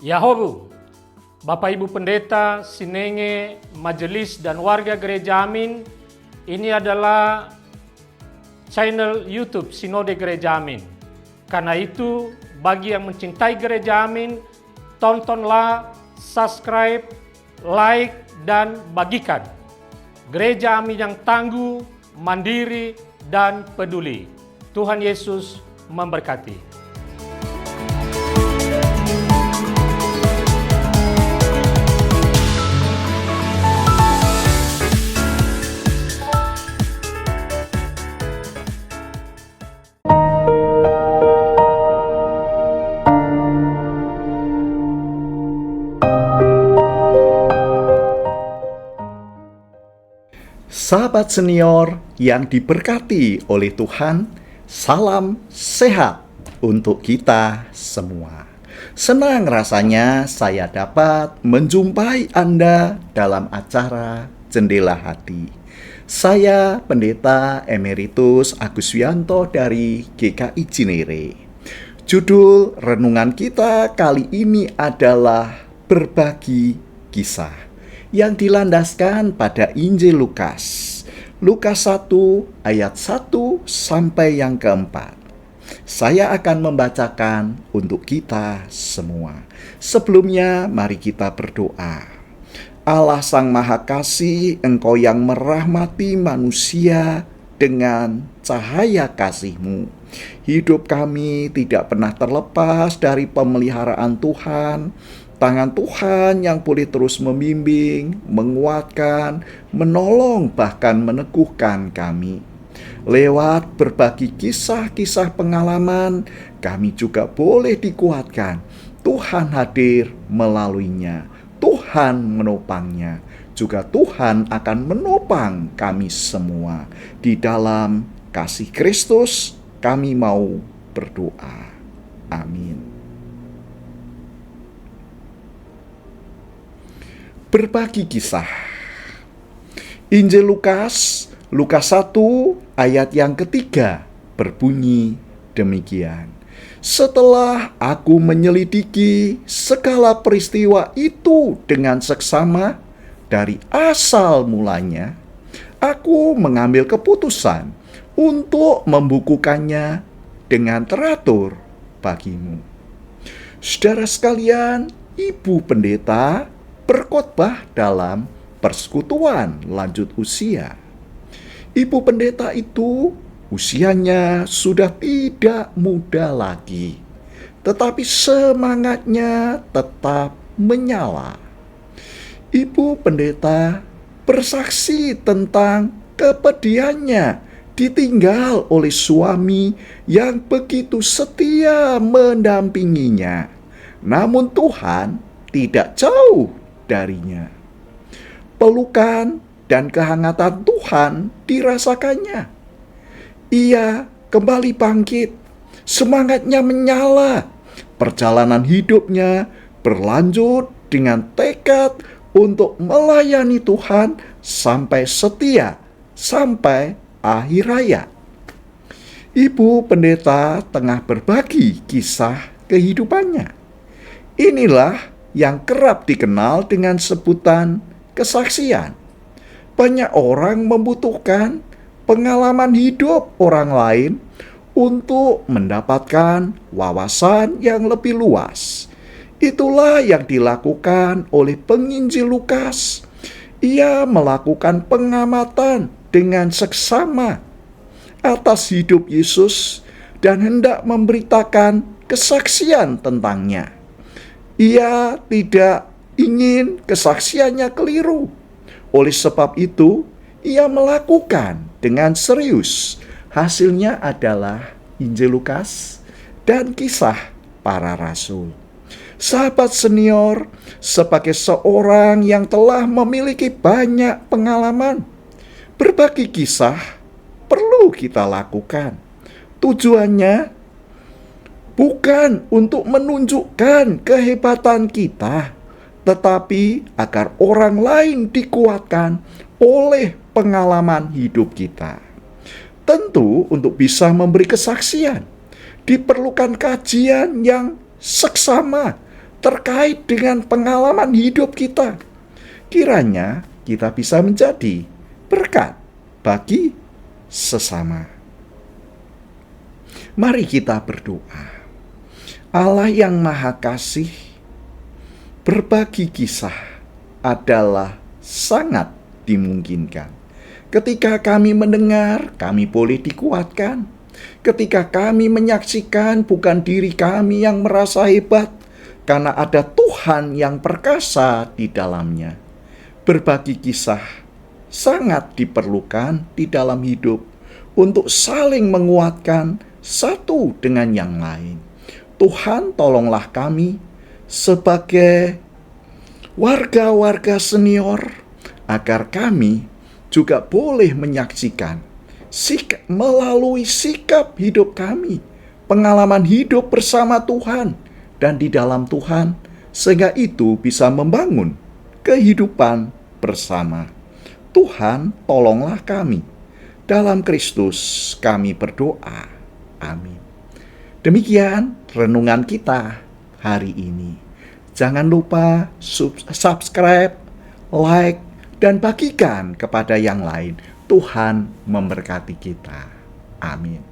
Yahobu, Bapak Ibu Pendeta, Sinenge, Majelis dan warga Gereja Amin, ini adalah channel YouTube Sinode Gereja Amin. Karena itu, bagi yang mencintai Gereja Amin, tontonlah, subscribe, like, dan bagikan. Gereja Amin yang tangguh, mandiri, dan peduli. Tuhan Yesus memberkati. Sahabat senior yang diberkati oleh Tuhan, salam sehat untuk kita semua. Senang rasanya saya dapat menjumpai Anda dalam acara Jendela Hati. Saya Pendeta Emeritus Agus Wianto dari GKI Cinere. Judul renungan kita kali ini adalah Berbagi Kisah, yang dilandaskan pada Injil Lukas. Lukas 1 ayat 1 sampai yang keempat. Saya akan membacakan untuk kita semua. Sebelumnya mari kita berdoa. Allah Sang Maha Kasih, Engkau yang merahmati manusia dengan cahaya kasih-Mu. Hidup kami tidak pernah terlepas dari pemeliharaan Tuhan. Tangan Tuhan yang boleh terus membimbing, menguatkan, menolong, bahkan meneguhkan kami. Lewat berbagi kisah-kisah pengalaman, kami juga boleh dikuatkan. Tuhan hadir melaluinya, Tuhan menopangnya. Juga Tuhan akan menopang kami semua. Di dalam kasih Kristus, kami mau berdoa. Amin. Berbagi kisah. Injil Lukas 1 ayat yang ketiga berbunyi demikian. Setelah aku menyelidiki segala peristiwa itu dengan seksama dari asal mulanya, aku mengambil keputusan untuk membukukannya dengan teratur bagimu. Saudara sekalian, Ibu Pendeta berkhotbah dalam persekutuan lanjut usia. Ibu pendeta itu usianya sudah tidak muda lagi, tetapi semangatnya tetap menyala. Ibu pendeta bersaksi tentang kepedihannya ditinggal oleh suami yang begitu setia mendampinginya. Namun Tuhan tidak jauh darinya. Pelukan dan kehangatan Tuhan dirasakannya. Ia kembali bangkit, semangatnya menyala. Perjalanan hidupnya berlanjut dengan tekad untuk melayani Tuhan sampai setia, sampai akhir hayat. Ibu pendeta tengah berbagi kisah kehidupannya. Inilah yang kerap dikenal dengan sebutan kesaksian. Banyak orang membutuhkan pengalaman hidup orang lain untuk mendapatkan wawasan yang lebih luas. Itulah yang dilakukan oleh penginjil Lukas. Ia melakukan pengamatan dengan seksama atas hidup Yesus dan hendak memberitakan kesaksian tentangnya. Ia tidak ingin kesaksiannya keliru. Oleh sebab itu, ia melakukan dengan serius. Hasilnya adalah Injil Lukas dan kisah para rasul. Sahabat senior, sebagai seorang yang telah memiliki banyak pengalaman, berbagi kisah perlu kita lakukan. Tujuannya bukan untuk menunjukkan kehebatan kita, tetapi agar orang lain dikuatkan oleh pengalaman hidup kita. Tentu untuk bisa memberi kesaksian, diperlukan kajian yang seksama terkait dengan pengalaman hidup kita. Kiranya kita bisa menjadi berkat bagi sesama. Mari kita berdoa. Allah yang Maha Kasih, berbagi kisah adalah sangat dimungkinkan. Ketika kami mendengar, kami boleh dikuatkan. Ketika kami menyaksikan, bukan diri kami yang merasa hebat, karena ada Tuhan yang perkasa di dalamnya. Berbagi kisah sangat diperlukan di dalam hidup untuk saling menguatkan satu dengan yang lain. Tuhan, tolonglah kami sebagai warga-warga senior agar kami juga boleh menyaksikan melalui sikap hidup kami, pengalaman hidup bersama Tuhan dan di dalam Tuhan, sehingga itu bisa membangun kehidupan bersama. Tuhan, tolonglah kami. Dalam Kristus kami berdoa. Amin. Demikian renungan kita hari ini. Jangan lupa subscribe, like, dan bagikan kepada yang lain. Tuhan memberkati kita. Amin.